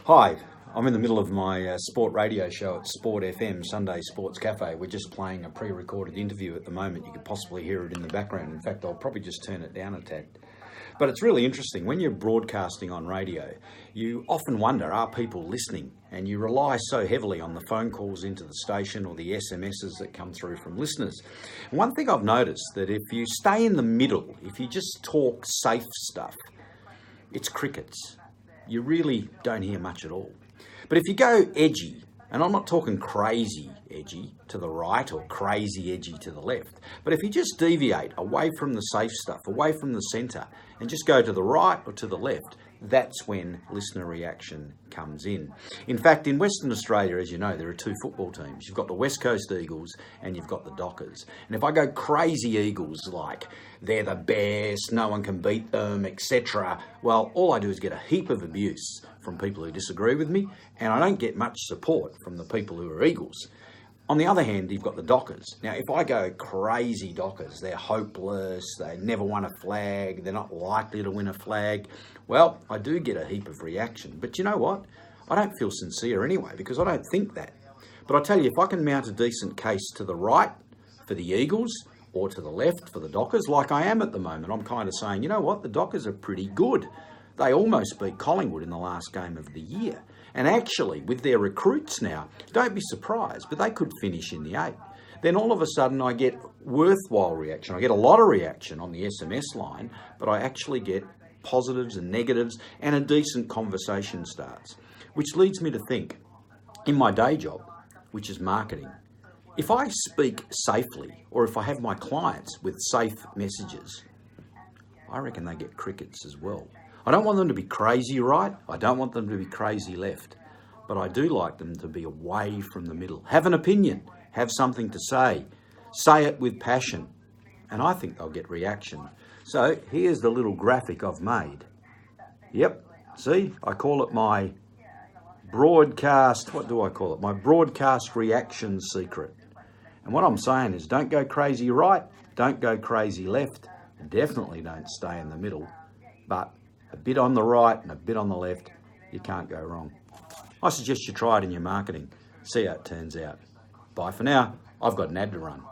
Hi, I'm in the middle of my sport radio show at Sport FM, Sunday Sports Cafe. We're just playing a pre-recorded interview at the moment. You could possibly hear it in the background. In fact, I'll probably just turn it down a tad. But it's really interesting. When you're broadcasting on radio, you often wonder, are people listening? And you rely so heavily on the phone calls into the station or the SMSs that come through from listeners. And one thing I've noticed, that if you stay in the middle, if you just talk safe stuff, it's crickets. You really don't hear much at all. But if you go edgy, and I'm not talking crazy edgy to the right or crazy edgy to the left, but if you just deviate away from the safe stuff, away from the centre, and just go to the right or to the left, that's when listener reaction comes in. In fact, in Western Australia, as you know, there are two football teams. You've got the West Coast Eagles and you've got the Dockers. And if I go crazy Eagles, like they're the best, no one can beat them, etc., well, all I do is get a heap of abuse from people who disagree with me, and I don't get much support from the people who are Eagles. On the other hand, you've got the Dockers. Now, if I go crazy Dockers, they're hopeless, they never won a flag, they're not likely to win a flag, well, I do get a heap of reaction. But you know what? I don't feel sincere anyway, because I don't think that. But I tell you, if I can mount a decent case to the right for the Eagles, or to the left for the Dockers, like I am at the moment, I'm kind of saying, you know what, the Dockers are pretty good. They almost beat Collingwood in the last game of the year. And actually, with their recruits now, don't be surprised, but they could finish in the 8. Then all of a sudden I get worthwhile reaction. I get a lot of reaction on the SMS line, but I actually get positives and negatives, and a decent conversation starts. Which leads me to think, in my day job, which is marketing, if I speak safely, or if I have my clients with safe messages, I reckon they get crickets as well. I don't want them to be crazy right, I don't want them to be crazy left, but I do like them to be away from the middle. Have an opinion, have something to say it with passion, and I think they'll get reaction. So here's the little graphic I've made. Yep, see, I call it my broadcast, what do I call it? My broadcast reaction secret. And what I'm saying is, don't go crazy right, don't go crazy left, definitely don't stay in the middle, but a bit on the right and a bit on the left, you can't go wrong. I suggest you try it in your marketing. See how it turns out. Bye for now. I've got an ad to run.